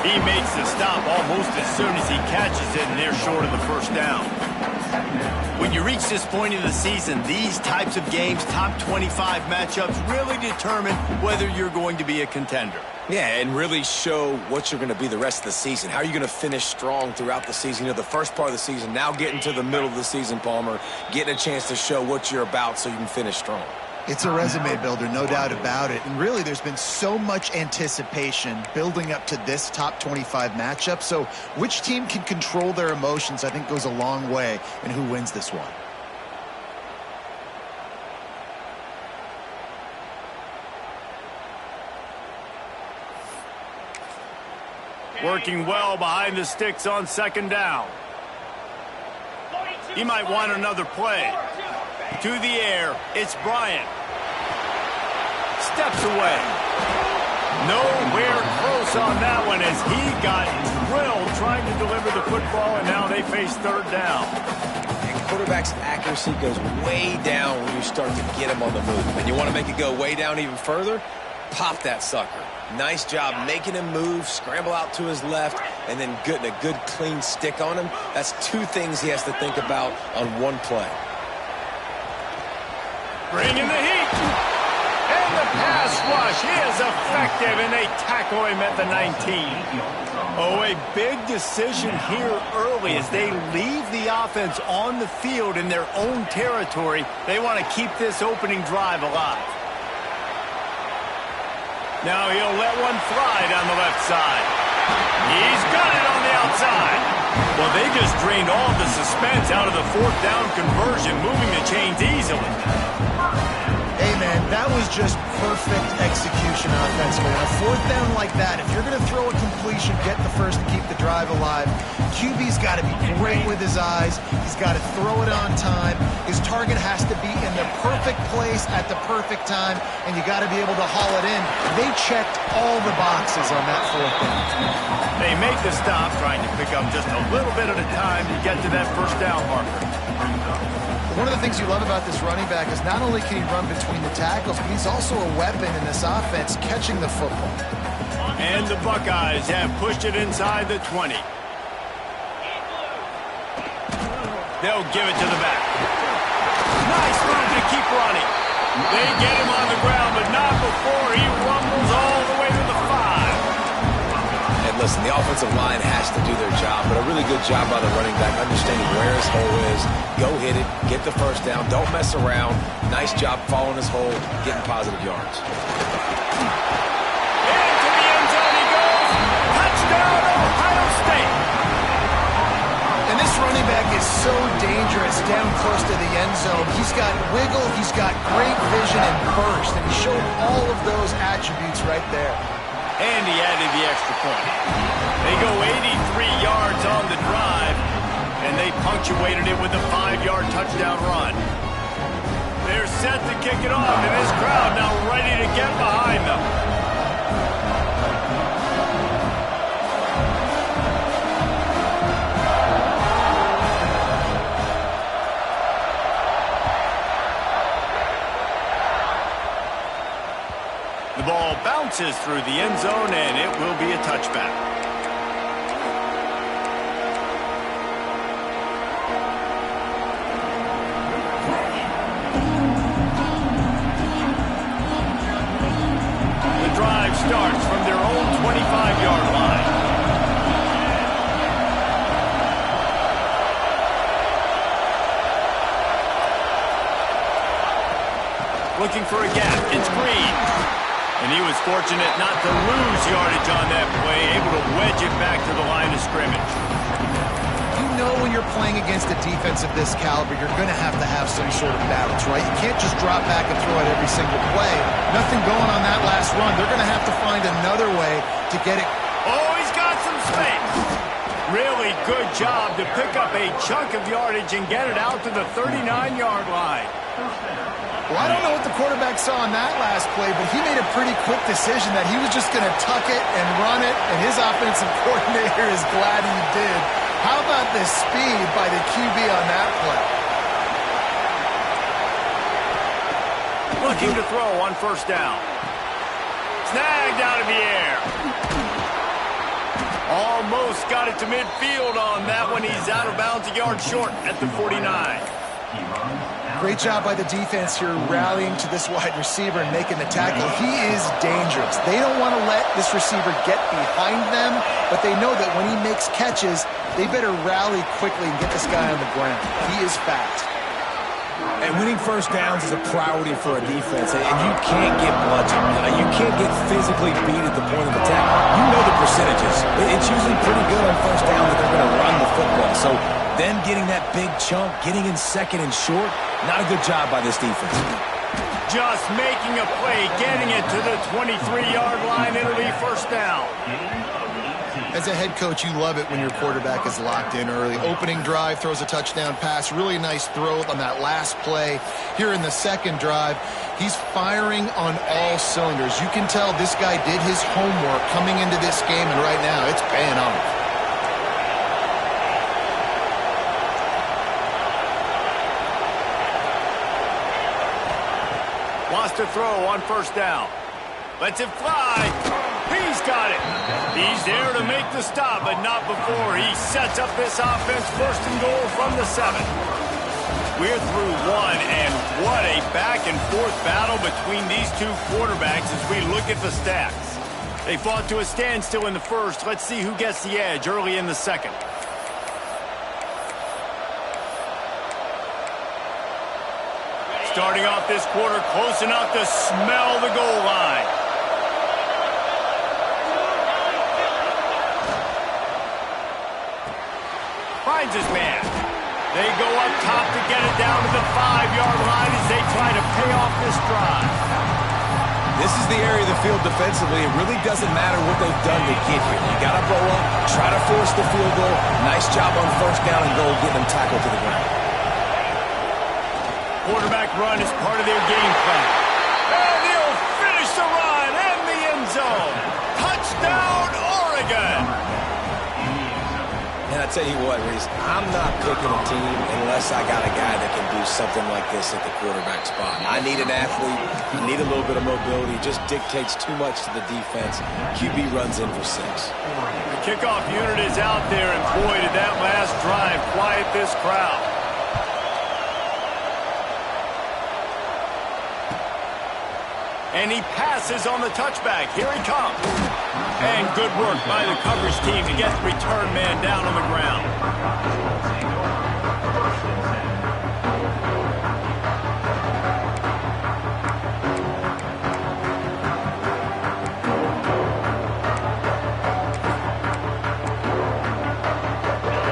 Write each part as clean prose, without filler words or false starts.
He makes the stop almost as soon as he catches it, and they're short of the first down. When you reach this point in the season, these types of games, top 25 matchups, really determine whether you're going to be a contender. Yeah, and really show what you're going to be the rest of the season. How are you going to finish strong throughout the season? You know, the first part of the season, now getting to the middle of the season, Palmer, getting a chance to show what you're about so you can finish strong. It's a resume builder, no doubt about it. And really, there's been so much anticipation building up to this top 25 matchup. So which team can control their emotions, I think, goes a long way in who wins this one. Working well behind the sticks on second down. He might want another play. To the air, it's Bryant. Steps away. Nowhere close on that one as he got drilled trying to deliver the football, and now they face third down. And quarterback's accuracy goes way down when you start to get him on the move. And you want to make it go way down even further? Pop that sucker. Nice job making him move, scramble out to his left, and then getting a good clean stick on him. That's two things he has to think about on one play. Bringing the heat. And the pass rush. He is effective, and they tackle him at the 19. Oh, a big decision here early as they leave the offense on the field in their own territory. They want to keep this opening drive alive. Now he'll let one fly down the left side. He's got it on the outside. Well, they just drained all the suspense out of the fourth down conversion, moving the chains easily. Hey, man, that was just perfect execution offensively. On a fourth down like that, if you're going to throw a completion, get the first to keep the drive alive. QB's got to be great with his eyes. He's got to throw it on time. His target has to be in the perfect place at the perfect time, and you got to be able to haul it in. They checked all the boxes on that fourth down. They make the stop, trying to pick up just a little bit at a time to get to that first down marker. One of the things you love about this running back is not only can he run between the tackles, but he's also a weapon in this offense catching the football. And the Buckeyes have pushed it inside the 20. They'll give it to the back. Nice move to keep running. They get him on the ground, but not before he rumbles all the way to the 5. And listen, the offensive line has to do their job, but a really good job by the running back, understanding where his hole is. Go hit it, get the first down, don't mess around. Nice job following his hole, getting positive yards. Into the end zone he goes. Touchdown, Ohio State. And this running back is so dangerous down close to the end zone. He's got wiggle, he's got great vision and burst, and he showed all of those attributes right there. And he added the extra point. They go 83 yards on the drive, and they punctuated it with a 5-yard touchdown run. They're set to kick it off, and this crowd now ready to get behind them. The ball bounces through the end zone, and it will be a touchback. The drive starts from their own 25-yard line. Looking for a gap. It's Green. And he was fortunate not to lose yardage on that play, able to wedge it back to the line of scrimmage. You know when you're playing against a defense of this caliber, you're going to have some sort of balance, right? You can't just drop back and throw it every single play. Nothing going on that last run. They're going to have to find another way to get it. Oh, he's got some space. Really good job to pick up a chunk of yardage and get it out to the 39-yard line. Well, I don't know what the quarterback saw on that last play, but he made a pretty quick decision that he was just going to tuck it and run it, and his offensive coordinator is glad he did. How about the speed by the QB on that play? Looking to throw on first down. Snagged out of the air. Almost got it to midfield on that one. He's out of bounds, a yard short at the 49. Great job by the defense here rallying to this wide receiver and making the tackle. He is dangerous. They don't want to let this receiver get behind them, but they know that when he makes catches, they better rally quickly and get this guy on the ground. He is fast. And winning first downs is a priority for a defense, and you can't get bludgeoned. You can't get physically beat at the point of attack. You know the percentages. It's usually pretty good on first down that they're going to run the football. So then getting that big chunk, getting in second and short, not a good job by this defense. Just making a play, getting it to the 23-yard line. It'll be first down. As a head coach, you love it when your quarterback is locked in early. Opening drive, throws a touchdown pass. Really nice throw on that last play. Here in the second drive, he's firing on all cylinders. You can tell this guy did his homework coming into this game, and right now it's paying off. Wants to throw on first down. Lets it fly. He's got it. He's there to make the stop, but not before he sets up this offense. First and goal from the 7. We're through one, and what a back-and-forth battle between these two quarterbacks as we look at the stats. They fought to a standstill in the first. Let's see who gets the edge early in the second. Starting off this quarter close enough to smell the goal line. Finds his man. They go up top to get it down to the 5-yard line as they try to pay off this drive. This is the area of the field defensively. It really doesn't matter what they've done to get here. You got to blow up, try to force the field goal. Nice job on first down and goal, getting them tackled to the ground. Quarterback run is part of their game plan. And he'll finish the run in the end zone. Touchdown, Oregon. And I tell you what, Reese, I'm not picking a team unless I got a guy that can do something like this at the quarterback spot. I need an athlete. I need a little bit of mobility. It just dictates too much to the defense. QB runs in for 6. The kickoff unit is out there, and boy, did that last drive quiet this crowd. And he passes on the touchback. Here he comes. And good work by the coverage team to get the return man down on the ground.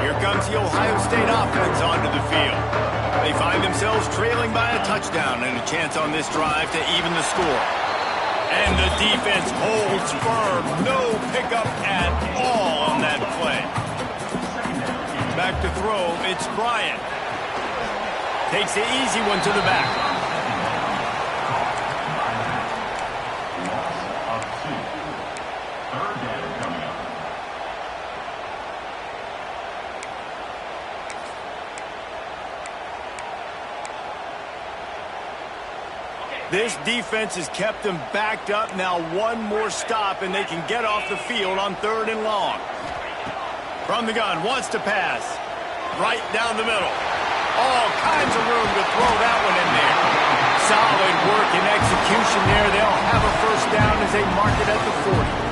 Here comes the Ohio State offense onto the field. They find themselves trailing by a touchdown and a chance on this drive to even the score. And the defense holds firm. No pickup at all on that play. Back to throw, it's Bryant. Takes the easy one to the back. This defense has kept them backed up. Now one more stop, and they can get off the field on 3rd and long. From the gun, wants to pass. Right down the middle. All kinds of room to throw that one in there. Solid work and execution there. They'll have a first down as they mark it at the 40.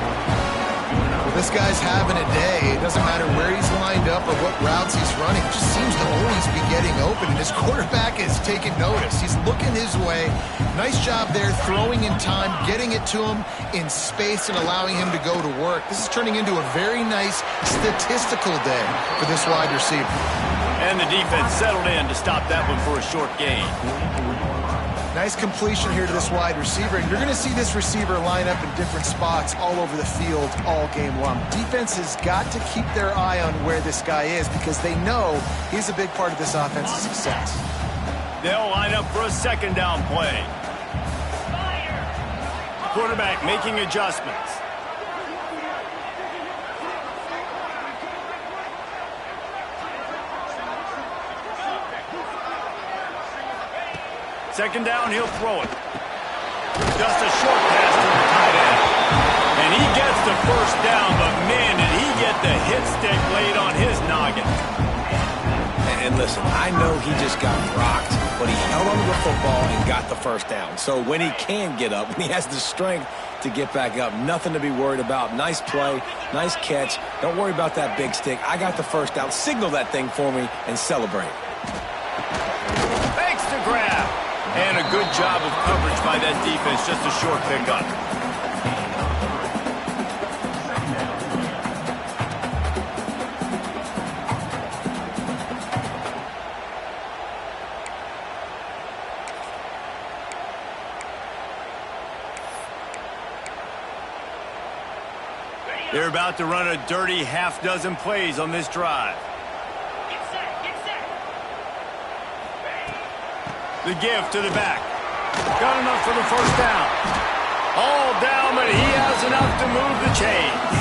This guy's having a day. It doesn't matter where he's lined up or what routes he's running. It just seems to always be getting open, and his quarterback is taking notice. He's looking his way. Nice job there, throwing in time, getting it to him in space and allowing him to go to work. This is turning into a very nice statistical day for this wide receiver. And the defense settled in to stop that one for a short gain. Nice completion here to this wide receiver, and you're going to see this receiver line up in different spots all over the field all game long. Defense has got to keep their eye on where this guy is because they know he's a big part of this offense's success. They'll line up for a second down play. Quarterback making adjustments. Second down, he'll throw it. Just a short pass to the tight end. And he gets the first down, but man, did he get the hit stick laid on his noggin. And listen, I know he just got rocked, but he held onto the football and got the first down. So when he can get up, when he has the strength to get back up, nothing to be worried about. Nice play, nice catch. Don't worry about that big stick. I got the first down. Signal that thing for me and celebrate. Thanks to grab. And a good job of coverage by that defense. Just a short pickup. They're about to run a dirty half-dozen plays on this drive. Get set. The give to the back. Got enough for the first down. All down, but he has enough to move the chains.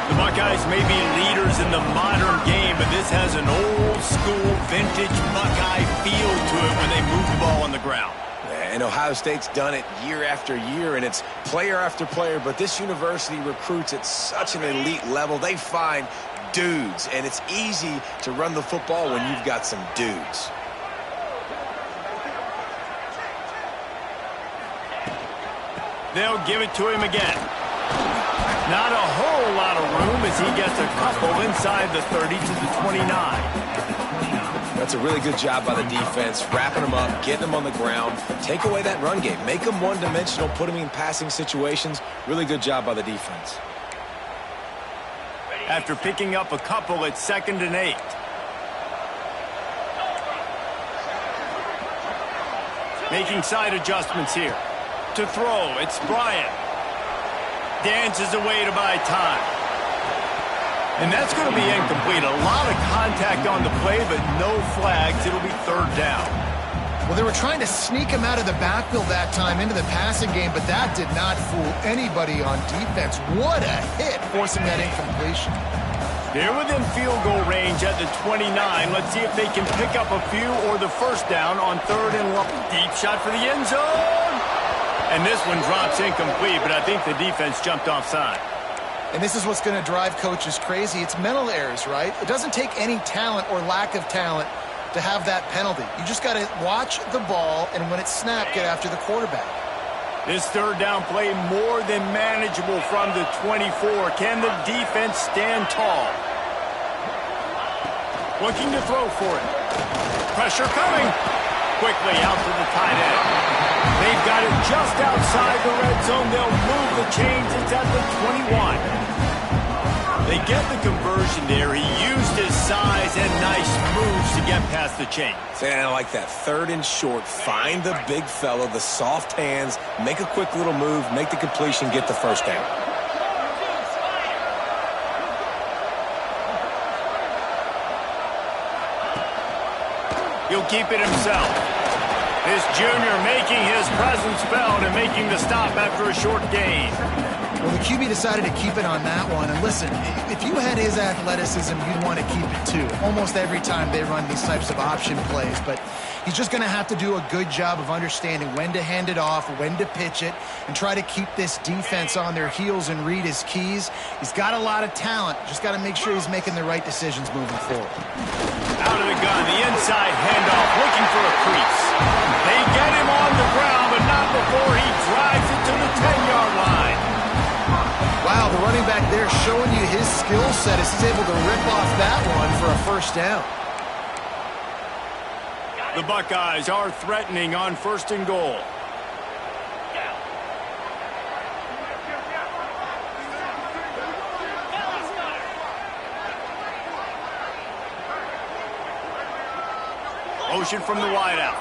The Buckeyes may be leaders in the modern game, but this has an old-school, vintage Buckeye feel to it when they move the ball on the ground. And Ohio State's done it year after year, and it's player after player, but this university recruits at such an elite level. They find dudes, and it's easy to run the football when you've got some dudes. They'll give it to him again. Not a whole lot of room as he gets a couple inside the 30 to the 29. That's a really good job by the defense, wrapping them up, getting them on the ground. Take away that run game. Make them one-dimensional, put them in passing situations. Really good job by the defense. After picking up a couple, it's 2nd and 8. Making side adjustments here. To throw, it's Bryant. Dances away to buy time. And that's going to be incomplete. A lot of contact on the play, but no flags. It'll be 3rd down. Well, they were trying to sneak him out of the backfield that time into the passing game, but that did not fool anybody on defense. What a hit, forcing that incompletion. They're within field goal range at the 29. Let's see if they can pick up a few or the first down on 3rd and 1. Deep shot for the end zone. And this one drops incomplete, but I think the defense jumped offside. And this is what's going to drive coaches crazy. It's mental errors, right? It doesn't take any talent or lack of talent to have that penalty. You just got to watch the ball, and when it's snapped, get after the quarterback. This 3rd down play more than manageable from the 24. Can the defense stand tall? Looking to throw for it. Pressure coming. Quickly out to the tight end. They've got it just outside the red zone. They'll move the chains. It's at the 21. They get the conversion there. He used his size and nice moves to get past the chains. And I like that 3rd and short. Find the big fella, the soft hands, make a quick little move, make the completion, get the first down. He'll keep it himself. This junior making his presence felt and making the stop after a short gain. Well, the QB decided to keep it on that one. And listen, if you had his athleticism, you'd want to keep it too. Almost every time they run these types of option plays. But he's just going to have to do a good job of understanding when to hand it off, when to pitch it, and try to keep this defense on their heels and read his keys. He's got a lot of talent. Just got to make sure he's making the right decisions moving forward. Out of the gun, the inside handoff, looking for a crease. They get him on the ground, but not before he drives it to the 10-yard line. Wow, the running back there showing you his skill set as he's able to rip off that one for a first down. The Buckeyes are threatening on 1st and goal. Motion from the wideout.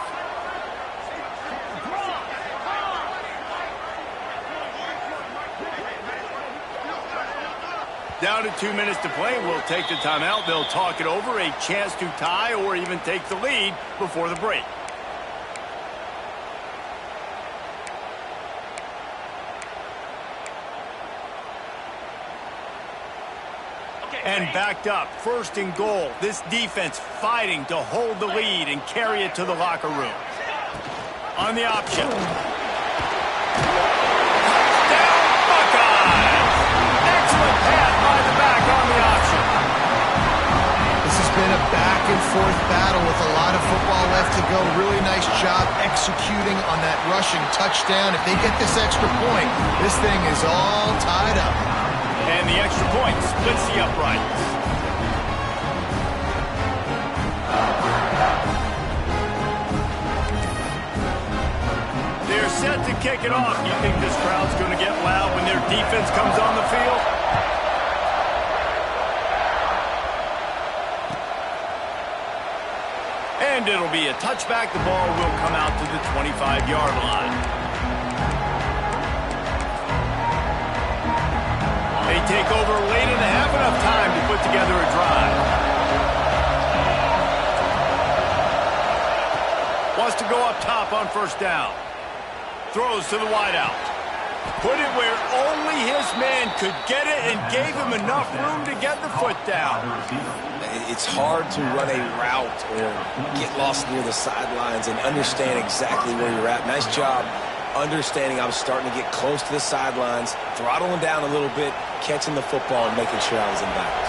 Down to 2 minutes to play. We'll take the timeout. They'll talk it over. A chance to tie or even take the lead before the break. And backed up, 1st and goal. This defense fighting to hold the lead and carry it to the locker room. On the option. Touchdown, Buckeyes! Excellent pass by the back. been a back-and-forth battle with a lot of football left to go. Really nice job executing on that rushing touchdown. If they get this extra point, this thing is all tied up. And the extra point splits the uprights. They're set to kick it off. You think this crowd's going to get loud when their defense comes on the field? And it'll be a touchback. The ball will come out to the 25-yard line. They take over late in the half, enough time to put together a drive. Wants to go up top on first down. Throws to the wideout. Put it where only his man could get it and gave him enough room to get the foot down. It's hard to run a route or get lost near the sidelines and understand exactly where you're at. Nice job understanding I was starting to get close to the sidelines, throttling down a little bit, catching the football and making sure I was in bounds.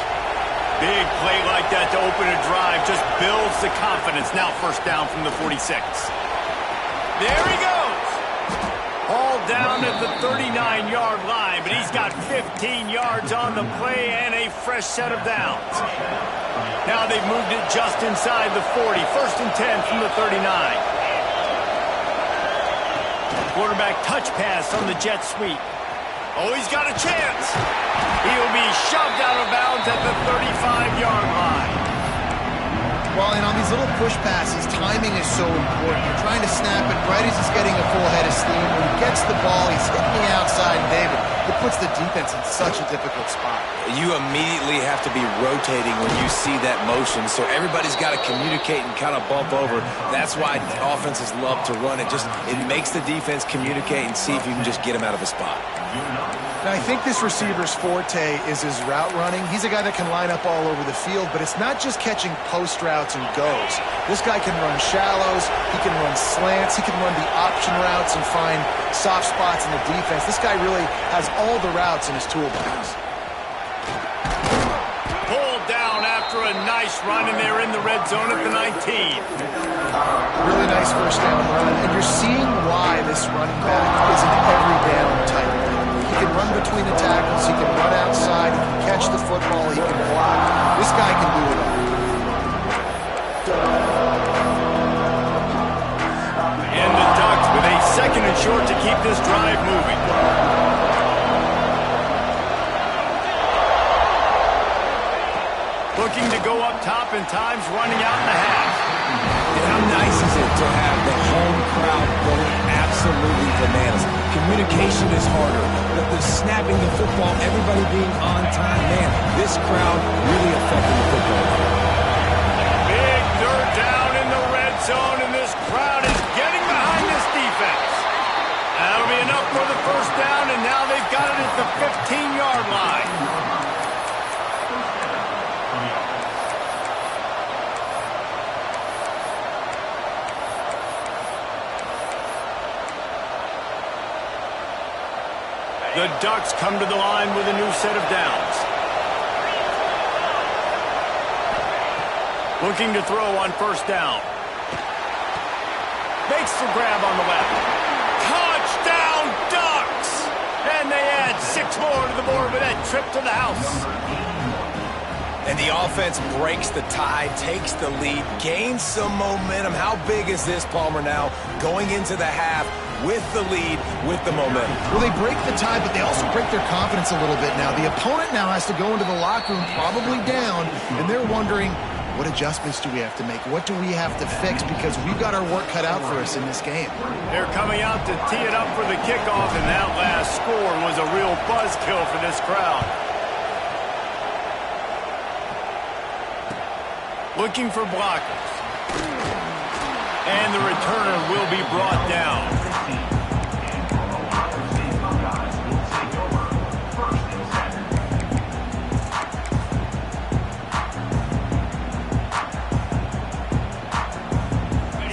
Big play like that to open a drive just builds the confidence. Now first down from the 46. There he goes. All down at the 39-yard line, but he's got 15 yards on the play and a fresh set of downs. Now they've moved it just inside the 40. First and 10 from the 39. Quarterback touch pass on the jet sweep. Oh, he's got a chance. He'll be shoved out of bounds at the 35-yard line. Well, and on these little push passes, timing is so important. You're trying to snap it right as he's getting a full head of steam. When he gets the ball, he's hitting the outside, and David, it puts the defense in such a difficult spot. You immediately have to be rotating when you see that motion, so everybody's got to communicate and kind of bump over. That's why offenses love to run it. It makes the defense communicate and see if you can just get him out of a spot. Now, I think this receiver's forte is his route running. He's a guy that can line up all over the field, but it's not just catching post routes and goes. This guy can run shallows, he can run slants, he can run the option routes and find soft spots in the defense. This guy really has all the routes in his toolbox. Pulled down after a nice run, and they're in the red zone at the 19. Really nice first down run, and you're seeing why this running back is an every down type of thing. He can run between the tackles, he can run outside, he can catch the football, he can block. This guy can do it all. And the Ducks with a second and short to keep this drive moving. Looking to go up top, and time's running out in the half. And how nice is it to have the home crowd going absolutely bananas? Communication is harder, but the snapping the football, everybody being on time, man, this crowd really affecting the football. Big third down in the red zone, and this crowd is getting behind this defense. That'll be enough for the first down, and now they've got it at the 15-yard line. The Ducks come to the line with a new set of downs. Looking to throw on first down. Makes the grab on the left. Touchdown, Ducks! And they add 6 more to the board with that trip to the house. And the offense breaks the tie, takes the lead, gains some momentum. How big is this, Palmer, now? Going into the half with the lead, with the momentum. Well, they break the tie, but they also break their confidence a little bit now. The opponent now has to go into the locker room probably down, and they're wondering, what adjustments do we have to make? What do we have to fix? Because we've got our work cut out for us in this game. They're coming out to tee it up for the kickoff, and that last score was a real buzzkill for this crowd. Looking for blockers. And the returner will be brought down.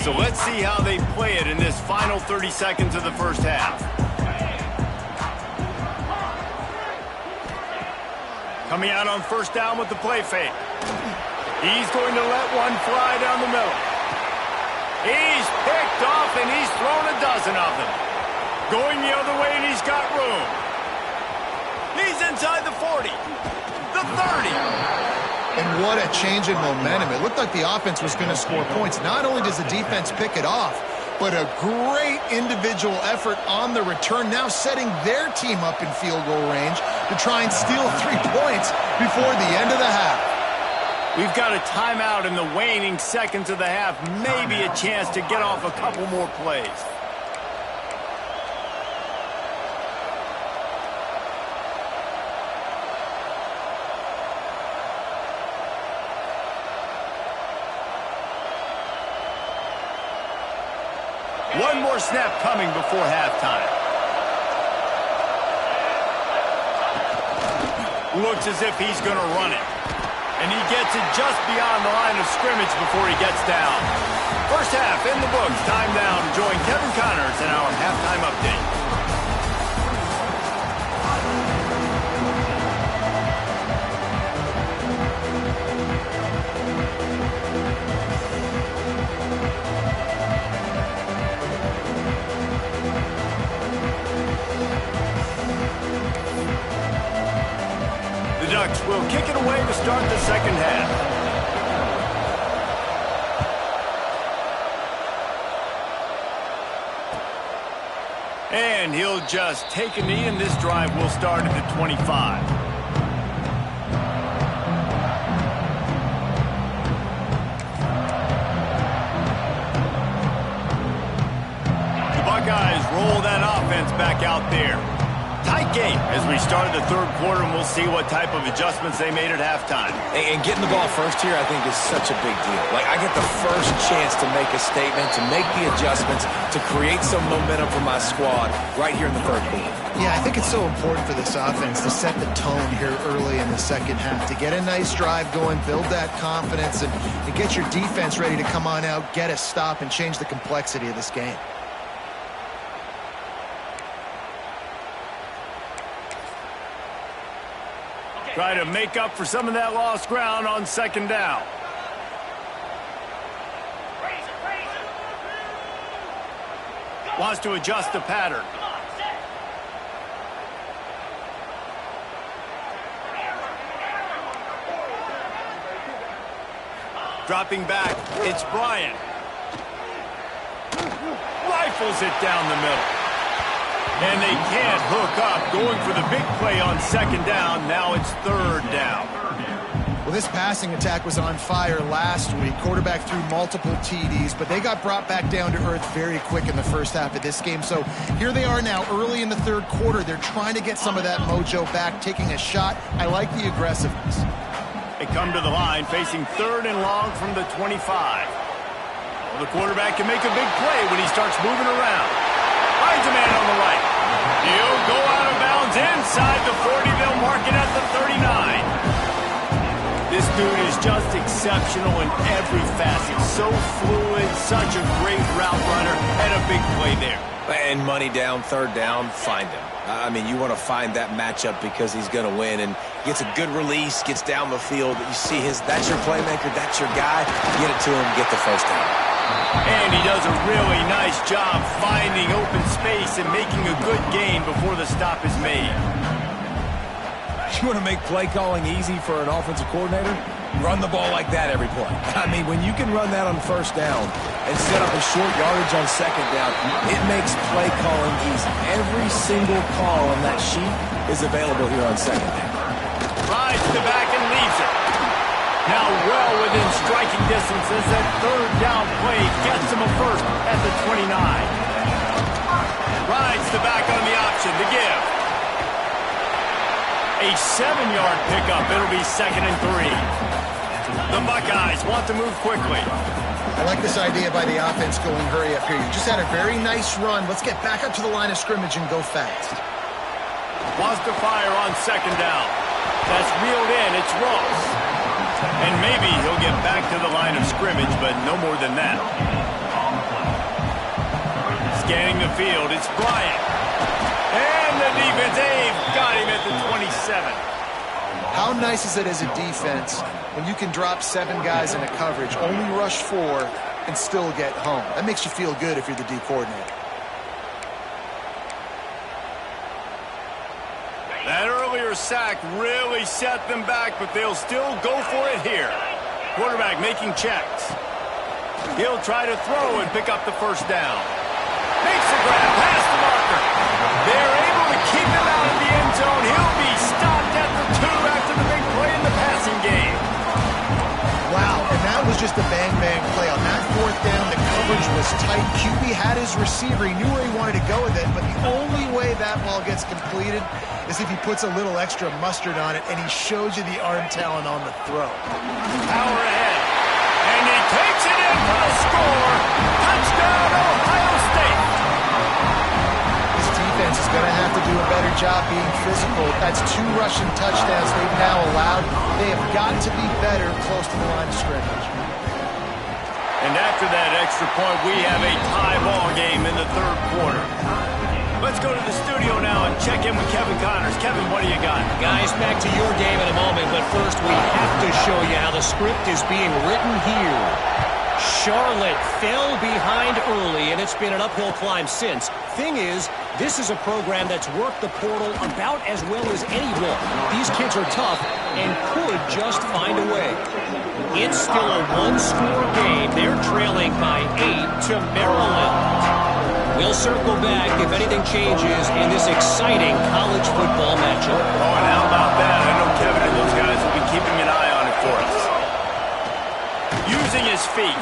So let's see how they play it in this final 30 seconds of the first half. Coming out on first down with the play fake. He's going to let one fly down the middle. He's picked off, and he's thrown a dozen of them. Going the other way, and he's got room. He's inside the 40, the 30. And what a change in momentum. It looked like the offense was going to score points. Not only does the defense pick it off, but a great individual effort on the return, now setting their team up in field goal range to try and steal 3 points before the end of the half. We've got a timeout in the waning seconds of the half. Maybe a chance to get off a couple more plays. One more snap coming before halftime. Looks as if he's going to run it. And he gets it just beyond the line of scrimmage before he gets down. First half in the books. Time now to join Kevin Connors in our halftime update. Ducks will kick it away to start the second half. And he'll just take a knee, and this drive will start at the 25. The Buckeyes roll that offense back out there. Tight game as we started the third quarter, and we'll see what type of adjustments they made at halftime. And getting the ball first here, I think, is such a big deal. Like, I get the first chance to make a statement, to make the adjustments, to create some momentum for my squad right here in the third quarter. Yeah, I think it's so important for this offense to set the tone here early in the second half, to get a nice drive going, build that confidence, and get your defense ready to come on out, get a stop, and change the complexity of this game. Try to make up for some of that lost ground on second down. Wants to adjust the pattern. Dropping back, it's Bryant. Rifles it down the middle. And they can't hook up. Going for the big play on second down. Now it's third down. Well, this passing attack was on fire last week. Quarterback threw multiple TDs, but they got brought back down to earth very quick in the first half of this game. So here they are now early in the third quarter. They're trying to get some of that mojo back, taking a shot. I like the aggressiveness. They come to the line facing third and long from the 25. Well, the quarterback can make a big play when he starts moving around. Finds a man on the right. He'll go out of bounds inside the 40. They'll mark it at the 39. This dude is just exceptional in every facet. So fluid, such a great route runner, and a big play there. And money down, third down, find him. I mean, you want to find that matchup because he's going to win, and gets a good release, gets down the field. You see that's your playmaker, that's your guy. Get it to him, get the first down. And he does a really nice job finding open space and making a good gain before the stop is made. You want to make play calling easy for an offensive coordinator? Run the ball like that every play. I mean, when you can run that on first down and set up a short yardage on second down, it makes play calling easy. Every single call on that sheet is available here on second down. Rides the back and leaves it. Now well within striking distance as that third down play gets him a first at the 29. Rides the back on the option to give. A 7-yard pickup. It'll be 2nd and 3. The Buckeyes want to move quickly. I like this idea by the offense going hurry up here. You just had a very nice run. Let's get back up to the line of scrimmage and go fast. Wants to fire on second down. That's reeled in. It's Ross. And maybe he'll get back to the line of scrimmage, but no more than that. Scanning the field, it's Bryant. And the defense, they've got him at the 27. How nice is it as a defense when you can drop 7 guys in a coverage, only rush 4, and still get home? That makes you feel good if you're the D coordinator. That earlier sack really set them back, but they'll still go for it here. Quarterback making checks. He'll try to throw and pick up the first down. Makes the grab past the marker. They're able to keep him out of the end zone. He'll be stopped at the 2 after the big play in the passing game. Wow, and that was just a bang-bang play. On that 4th down, the coverage was tight. QB had his receiver. He knew where he wanted to go with it, but the only way that ball gets completed is if he puts a little extra mustard on it, and he shows you the arm talent on the throw. Power ahead. And he takes it in for the score. Touchdown, Ohio State. This defense is going to have to do a better job being physical. That's 2 rushing touchdowns they've now allowed. They have got to be better close to the line of scrimmage. And after that extra point, we have a tie ball game in the 3rd quarter. Let's go to the studio now and check in with Kevin Connors. Kevin, what do you got? Guys, back to your game in a moment, but first we have to show you how the script is being written here. Charlotte fell behind early, and it's been an uphill climb since. Thing is, this is a program that's worked the portal about as well as anyone. These kids are tough and could just find a way. It's still a 1-score game. They're trailing by 8 to Maryland. We'll circle back if anything changes in this exciting college football matchup. Oh, and how about that? I know Kevin and those guys will be keeping an eye on it for us. Using his feet.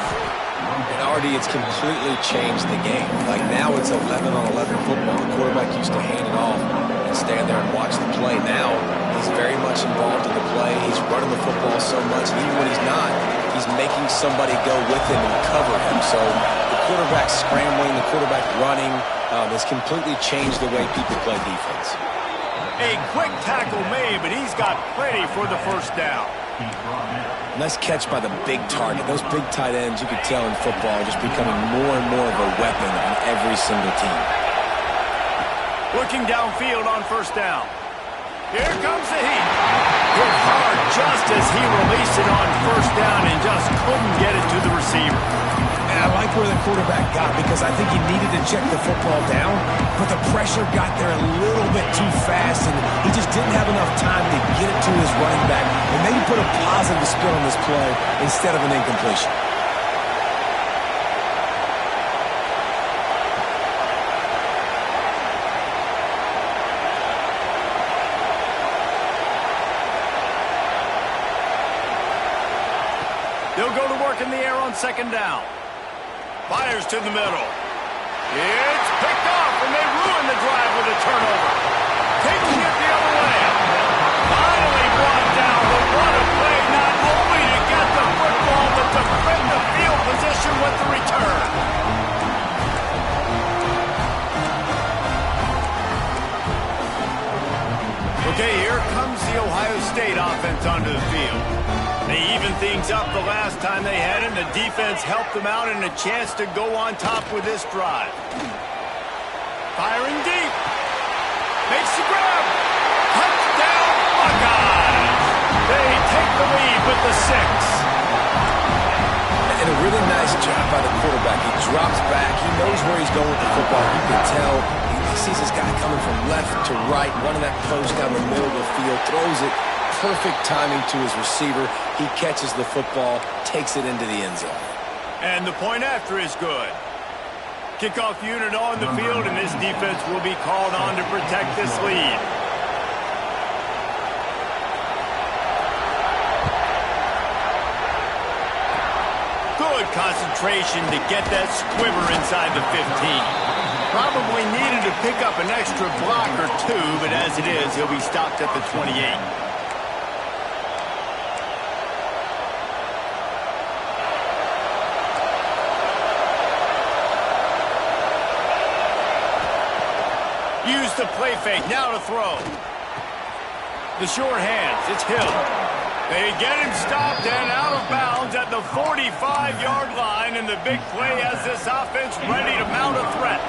And already it's completely changed the game. Like now it's 11-on-11 football. The quarterback used to hand it off and stand there and watch the play. Now he's very much involved in the play. He's running the football so much. And even when he's not, he's making somebody go with him and cover him. So the quarterback scrambling, the quarterback running has completely changed the way people play defense. A quick tackle made, but he's got plenty for the first down. Nice catch by the big target. Those big tight ends, you could tell in football, are just becoming more and more of a weapon on every single team. Looking downfield on first down. Here comes the heat. Hit hard just as he released it on first down and just couldn't get it to the receiver. And I like where the quarterback got because I think he needed to check the football down, but the pressure got there a little bit too fast, and he just didn't have enough time to get it to his running back and maybe put a positive spin on this play instead of an incompletion. They'll go to work in the air on second down. Fires to the middle. It's picked off, and they ruin the drive with a turnover. Taking it the other way. Finally brought down, but what a play, not only to get the football, but to flip the field position with the return. Okay, here comes the Ohio State offense onto the field. They evened things up the last time they had it, and the defense helped them out and a chance to go on top with this drive. Firing deep. Makes the grab. Touchdown, Buckeyes. They take the lead with the 6. And a really nice job by the quarterback. He drops back. He knows where he's going with the football. You can tell he sees this guy coming from left to right, running that post down the middle of the field, throws it. Perfect timing to his receiver. He catches the football, takes it into the end zone. And the point after is good. Kickoff unit on the field, and this defense will be called on to protect this lead. Good concentration to get that squiver inside the 15. Probably needed to pick up an extra block or 2, but as it is, he'll be stopped at the 28. Use the play fake, now to throw. The short hands, it's Hill. They get him stopped and out of bounds at the 45-yard line, and the big play has this offense ready to mount a threat.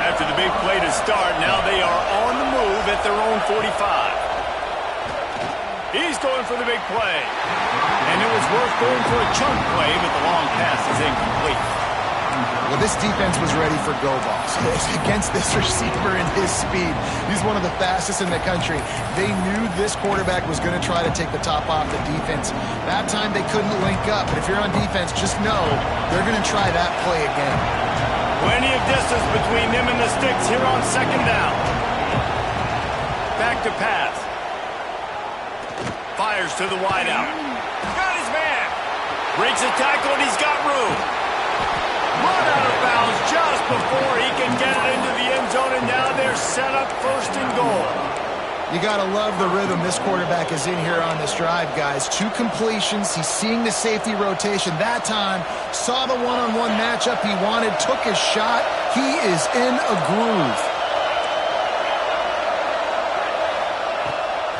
After the big play to start, now they are on the move at their own 45. He's going for the big play. And it was worth going for a chunk play, but the long pass is incomplete. Well, this defense was ready for go balls against this receiver and his speed. He's one of the fastest in the country. They knew this quarterback was going to try to take the top off the defense. That time they couldn't link up, but if you're on defense, just know they're going to try that play again. Plenty of distance between them and the sticks here on second down. Back to pass. Fires to the wideout. Got his man. Breaks a tackle and he's got room. Run out of bounds just before he can get it into the end zone, and now they're set up first and goal. You got to love the rhythm this quarterback is in here on this drive, guys. 2 completions. He's seeing the safety rotation. That time, saw the one-on-one matchup he wanted, took his shot. He is in a groove.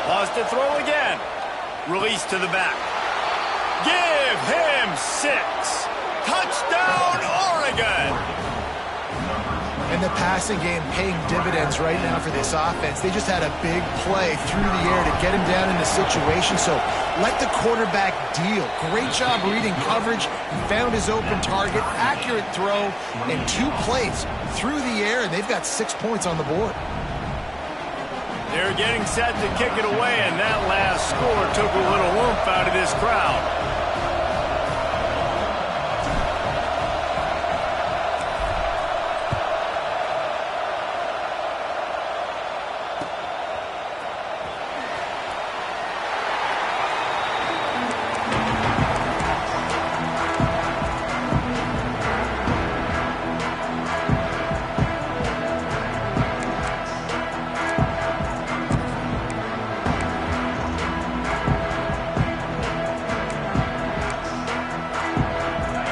Pause to throw again. Release to the back. Give him 6. Touchdown, Oregon! And the passing game paying dividends right now for this offense. They just had a big play through the air to get him down in the situation. So let the quarterback deal. Great job reading coverage. He found his open target, accurate throw, and 2 plays through the air, and they've got 6 points on the board. They're getting set to kick it away, and that last score took a little oomph out of this crowd.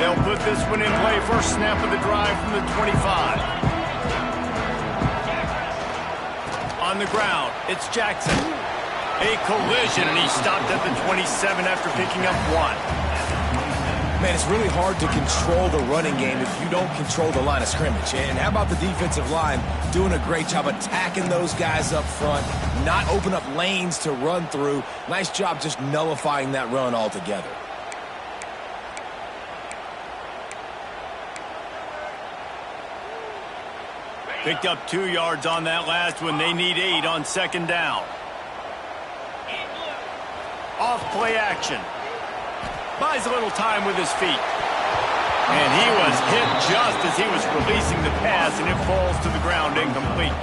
They'll put this one in play. First snap of the drive from the 25. On the ground, it's Jackson. A collision, and he stopped at the 27 after picking up 1. Man, it's really hard to control the running game if you don't control the line of scrimmage. And how about the defensive line doing a great job attacking those guys up front, not open up lanes to run through. Nice job just nullifying that run altogether. Picked up 2 yards on that last one. They need 8 on second down. Off play action. Buys a little time with his feet. And he was hit just as he was releasing the pass, and it falls to the ground incomplete.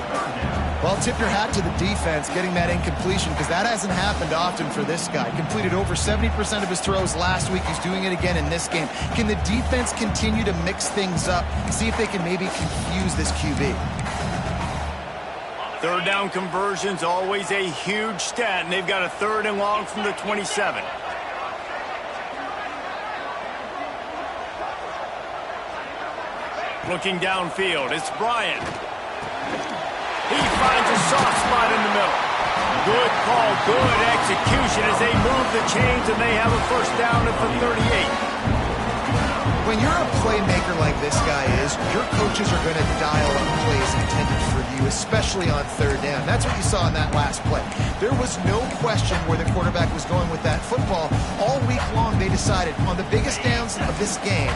Well, tip your hat to the defense getting that incompletion, because that hasn't happened often for this guy. Completed over 70% of his throws last week. He's doing it again in this game. Can the defense continue to mix things up, see if they can maybe confuse this QB? Third down conversion's always a huge stat, and they've got a 3rd and long from the 27. Looking downfield, it's Bryant. He finds a soft spot in the middle. Good call, good execution as they move the chains, and they have a first down at the 38. When you're a playmaker like this guy is, your coaches are going to dial up plays intended for you, especially on 3rd down. That's what you saw in that last play. There was no question where the quarterback was going with that football. All week long, they decided on the biggest downs of this game,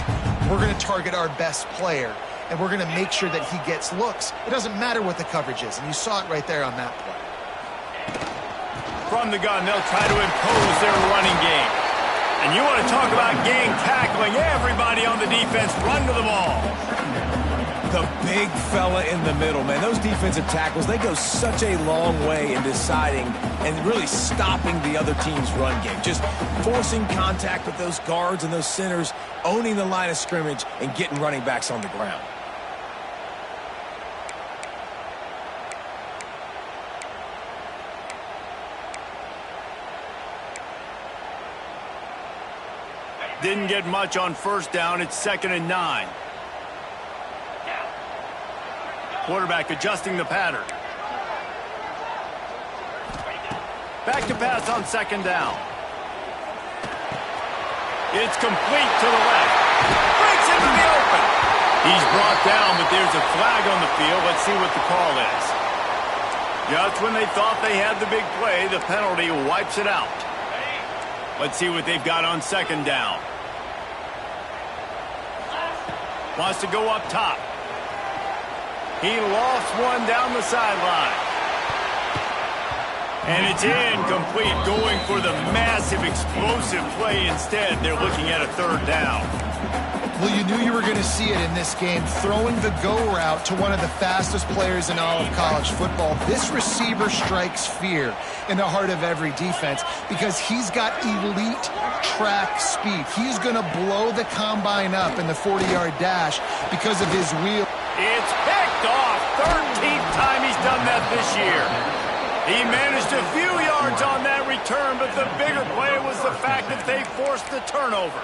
we're going to target our best player, and we're going to make sure that he gets looks. It doesn't matter what the coverage is, and you saw it right there on that play. From the gun, they'll try to impose their running game. And you want to talk about gang tackling. Everybody on the defense run to the ball. The big fella in the middle, man. Those defensive tackles, they go such a long way in deciding and really stopping the other team's run game. Just forcing contact with those guards and those centers, owning the line of scrimmage, and getting running backs on the ground. Didn't get much on first down. It's 2nd and 9. Quarterback adjusting the pattern. Back to pass on 2nd down. It's complete to the left. Breaks into the open. He's brought down, but there's a flag on the field. Let's see what the call is. Just when they thought they had the big play, the penalty wipes it out. Let's see what they've got on second down. Wants to go up top. He lost one down the sideline. And it's incomplete, going for the massive explosive play instead. They're looking at a third down. Well, you knew you were going to see it in this game, throwing the go route to one of the fastest players in all of college football. This receiver strikes fear in the heart of every defense because he's got elite track speed. He's going to blow the combine up in the 40-yard dash because of his wheel. It's picked off. 13th time he's done that this year. He managed a few yards on that return, but the bigger play was the fact that they forced the turnover.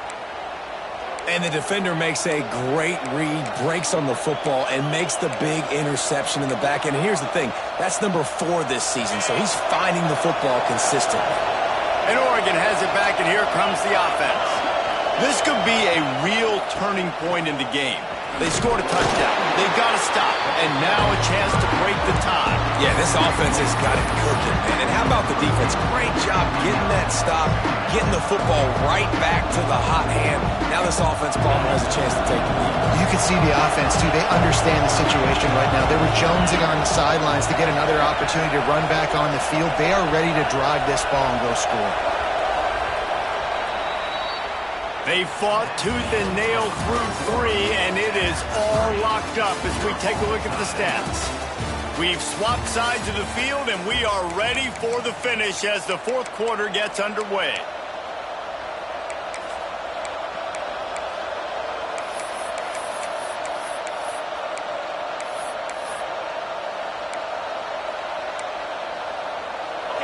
And the defender makes a great read, breaks on the football, and makes the big interception in the back end. And here's the thing, that's number 4 this season, so he's finding the football consistently. And Oregon has it back, and here comes the offense. This could be a real turning point in the game. They scored a touchdown. They've got to stop, and now a chance to break the tie. Yeah, this offense has got it cooking, man. And how about the defense? Great job getting that stop, getting the football right back to the hot hand. Now this offense probably has a chance to take the lead. You can see the offense, too. They understand the situation right now. They were jonesing on the sidelines to get another opportunity to run back on the field. They are ready to drive this ball and go score. They fought tooth and nail through 3, and it is all locked up as we take a look at the stats. We've swapped sides of the field, and we are ready for the finish as the fourth quarter gets underway.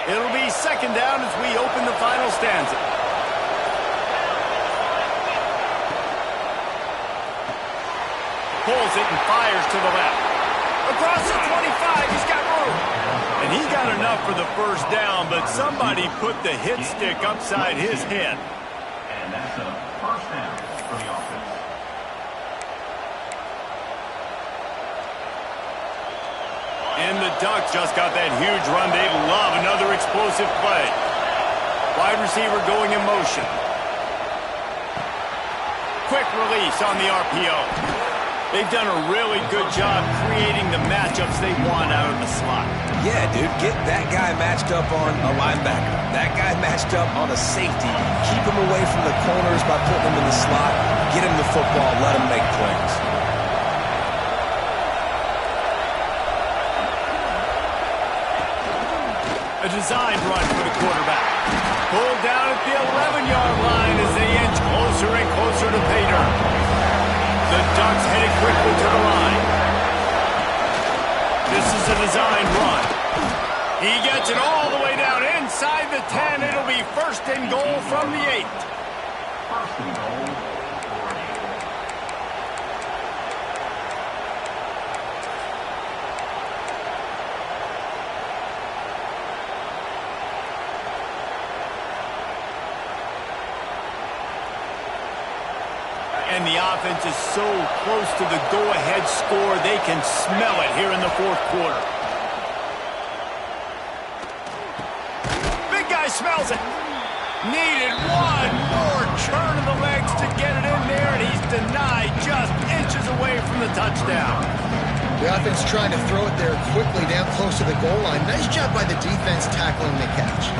It'll be second down as we open the final stanza. Pulls it and fires to the left. Across the 25, he's got room. And he got enough for the first down, but somebody put the hit stick upside his head. And that's a first down for the offense. And the Ducks just got that huge run. They love another explosive play. Wide receiver going in motion. Quick release on the RPO. They've done a really good job creating the matchups they want out of the slot. Yeah, dude, get that guy matched up on a linebacker. That guy matched up on a safety. Keep him away from the corners by putting him in the slot. Get him the football. Let him make plays. A designed run for the quarterback. Pulled down at the 11-yard line as they inch closer and closer to pay dirt. The Ducks headed quickly to the line. This is a designed run. He gets it all the way down inside the 10. It'll be first and goal from the 8. First and goal for the 8. And the offense is so close to the go-ahead score, they can smell it here in the fourth quarter. Big guy smells it. Needed one more turn of the legs to get it in there, and he's denied just inches away from the touchdown. The offense trying to throw it there quickly down close to the goal line. Nice job by the defense tackling the catch.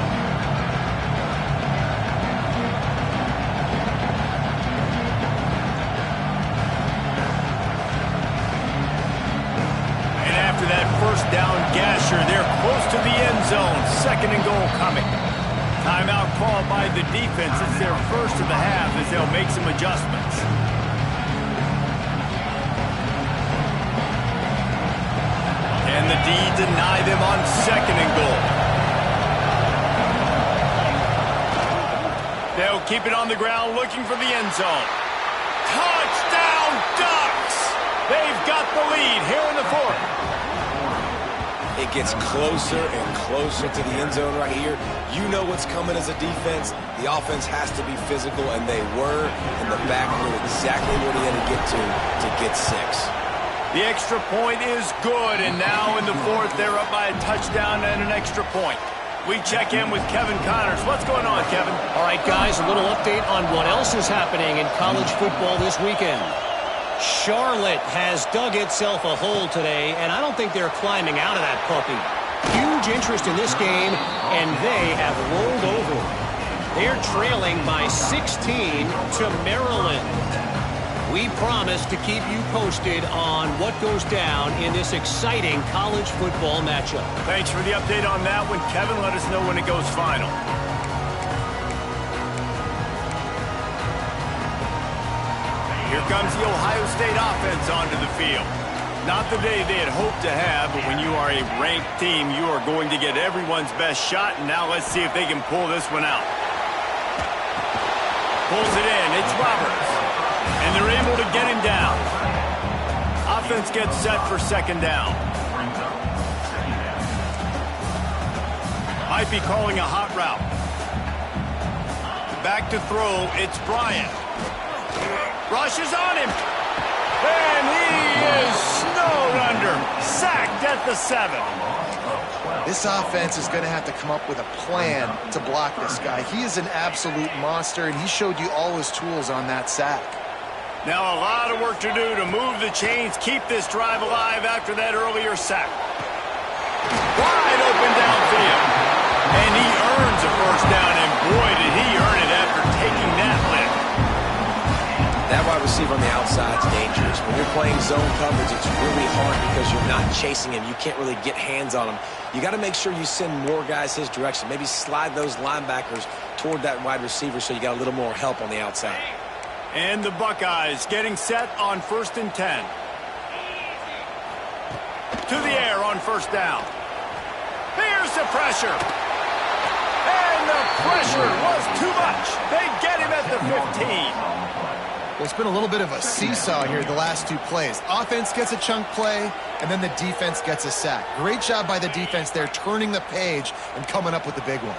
First down gasher. They're close to the end zone. Second and goal coming. Timeout called by the defense. It's their first of the half as they'll make some adjustments. And the D deny them on second and goal. They'll keep it on the ground looking for the end zone. Touchdown Ducks! They've got the lead here in the fourth. It gets closer and closer to the end zone right here. You know what's coming as a defense. The offense has to be physical, and they were. And the back knew exactly what he had to get 6. The extra point is good, and now in the fourth, they're up by a touchdown and an extra point. We check in with Kevin Connors. What's going on, Kevin? All right, guys, a little update on what else is happening in college football this weekend. Charlotte has dug itself a hole today, and I don't think they're climbing out of that puppy. Huge interest in this game, and they have rolled over. They're trailing by 16 to Maryland. We promise to keep you posted on what goes down in this exciting college football matchup. Thanks for the update on that one, Kevin. Let us know when it goes final. Here comes the Ohio State offense onto the field. Not the day they had hoped to have, but when you are a ranked team, you are going to get everyone's best shot, and now let's see if they can pull this one out. Pulls it in. It's Roberts. And they're able to get him down. Offense gets set for second down. Might be calling a hot route. Back to throw. It's Bryant. Rushes on him. And he is snowed under. Sacked at the 7. This offense is going to have to come up with a plan to block this guy. He is an absolute monster, and he showed you all his tools on that sack. Now a lot of work to do to move the chains, keep this drive alive after that earlier sack. Wide open downfield. And he earns a first down, and boy, did he earn it after taking that lick. That wide receiver on the outside is dangerous. When you're playing zone coverage, it's really hard because you're not chasing him. You can't really get hands on him. You got to make sure you send more guys his direction. Maybe slide those linebackers toward that wide receiver so you got a little more help on the outside. And the Buckeyes getting set on 1st and 10. To the air on first down. Here's the pressure. And the pressure was too much. They get him at the 15. Well, it's been a little bit of a seesaw here the last two plays. Offense gets a chunk play, and then the defense gets a sack. Great job by the defense there, turning the page and coming up with the big one.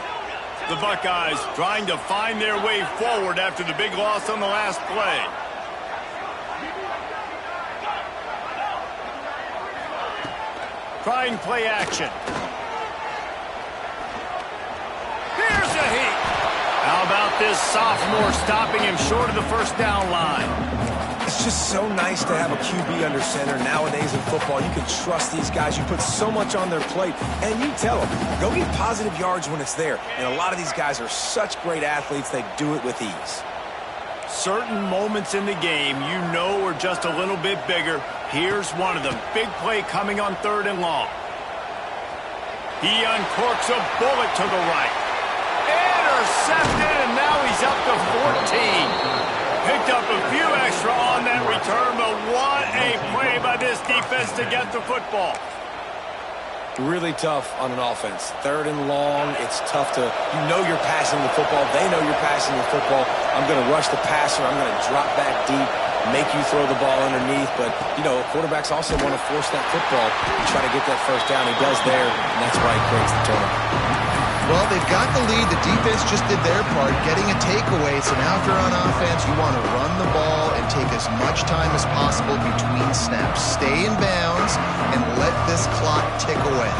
The Buckeyes trying to find their way forward after the big loss on the last play. Trying play action. Here's a heat. How about this sophomore stopping him short of the first down line? It's just so nice to have a QB under center. Nowadays in football, you can trust these guys. You put so much on their plate, and you tell them, go get positive yards when it's there. And a lot of these guys are such great athletes, they do it with ease. Certain moments in the game you know are just a little bit bigger. Here's one of them. Big play coming on 3rd and long. He uncorks a bullet to the right. Intercepted, and now he's up to 14. Picked up a few extra on that return, but what a play by this defense to get the football. Really tough on an offense. 3rd and long, it's tough to, you know you're passing the football. They know you're passing the football. I'm going to rush the passer. I'm going to drop back deep, make you throw the ball underneath. But, you know, quarterbacks also want to force that football and try to get that first down. He does there, and that's why he creates the turnover. Well, they've got the lead. The defense just did their part, getting a takeaway. So now if you're on offense, you want to run the ball and take as much time as possible between snaps. Stay in bounds and let this clock tick away.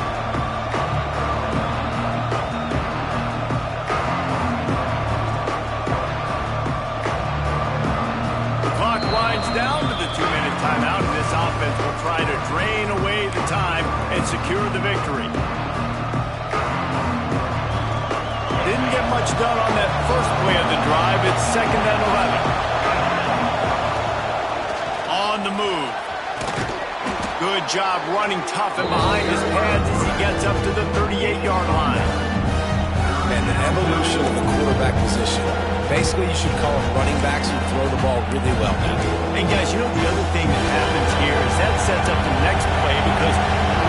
The clock winds down to the 2-minute timeout, and this offense will try to drain away the time and secure the victory. Didn't get much done on that first play of the drive. It's 2nd and 11. On the move. Good job running tough and behind his pads as he gets up to the 38-yard line. And the evolution of the quarterback position. Basically, you should call them running backs who throw the ball really well. And guys, you know the other thing that happens here is that sets up the next play because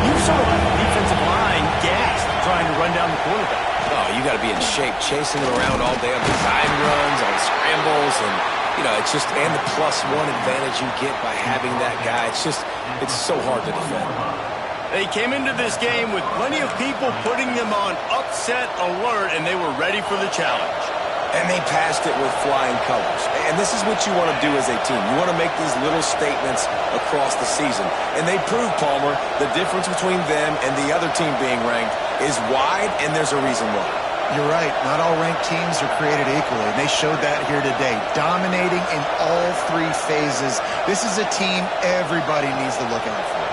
you saw the defensive line gassed trying to run down the quarterback. Oh, you got to be in shape, chasing him around all day on design runs, on scrambles, and, you know, it's just, and the +1 advantage you get by having that guy. It's just, it's so hard to defend. They came into this game with plenty of people putting them on upset alert, and they were ready for the challenge. And they passed it with flying colors. And this is what you want to do as a team. You want to make these little statements across the season. And they proved, Palmer, the difference between them and the other team being ranked is wide, and there's a reason why. You're right. Not all ranked teams are created equally, and they showed that here today. Dominating in all three phases. This is a team everybody needs to look out for.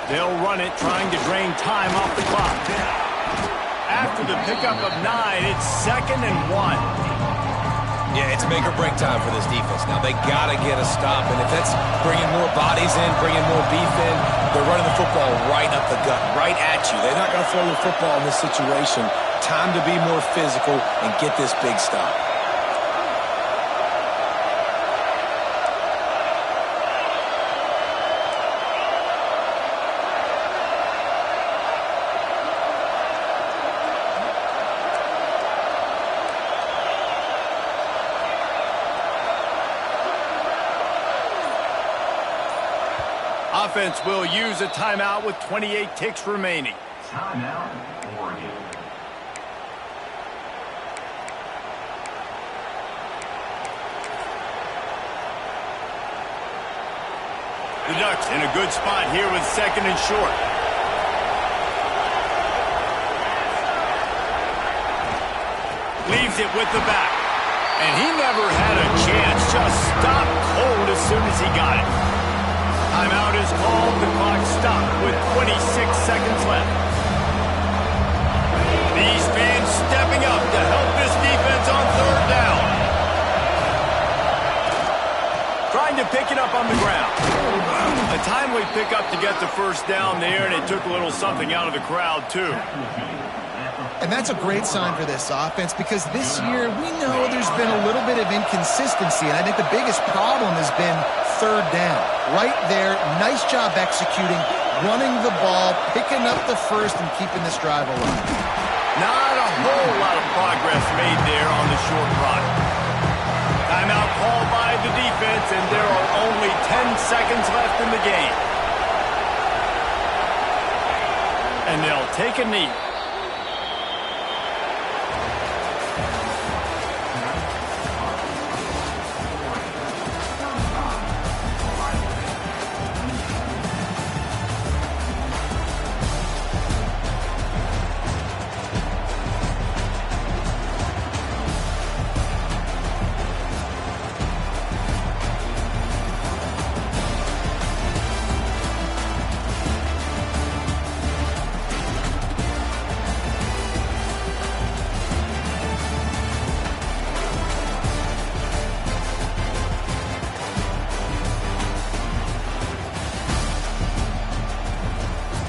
They'll run it, trying to drain time off the clock. After the pickup of 9, it's 2nd and 1. Yeah, it's make or break time for this defense. Now, they got to get a stop, and if that's bringing more bodies in, bringing more beef in, they're running the football right up the gut, right at you. They're not going to throw the football in this situation. Time to be more physical and get this big stop. Offense will use a timeout with 28 ticks remaining. Timeout, Oregon. The Ducks in a good spot here with 2nd and short. Leaves it with the back. And he never had a chance. Just stopped cold as soon as he got it. Timeout is called. The clock stopped with 26 seconds left. These fans stepping up to help this defense on 3rd down. Trying to pick it up on the ground. A timely pickup to get the 1st down there, and it took a little something out of the crowd, too. And that's a great sign for this offense because this year we know there's been a little bit of inconsistency, and I think the biggest problem has been 3rd down. Right there, nice job executing, running the ball, picking up the 1st, and keeping this drive alive. Not a whole lot of progress made there on the short run. Timeout called by the defense, and there are only 10 seconds left in the game. And they'll take a knee.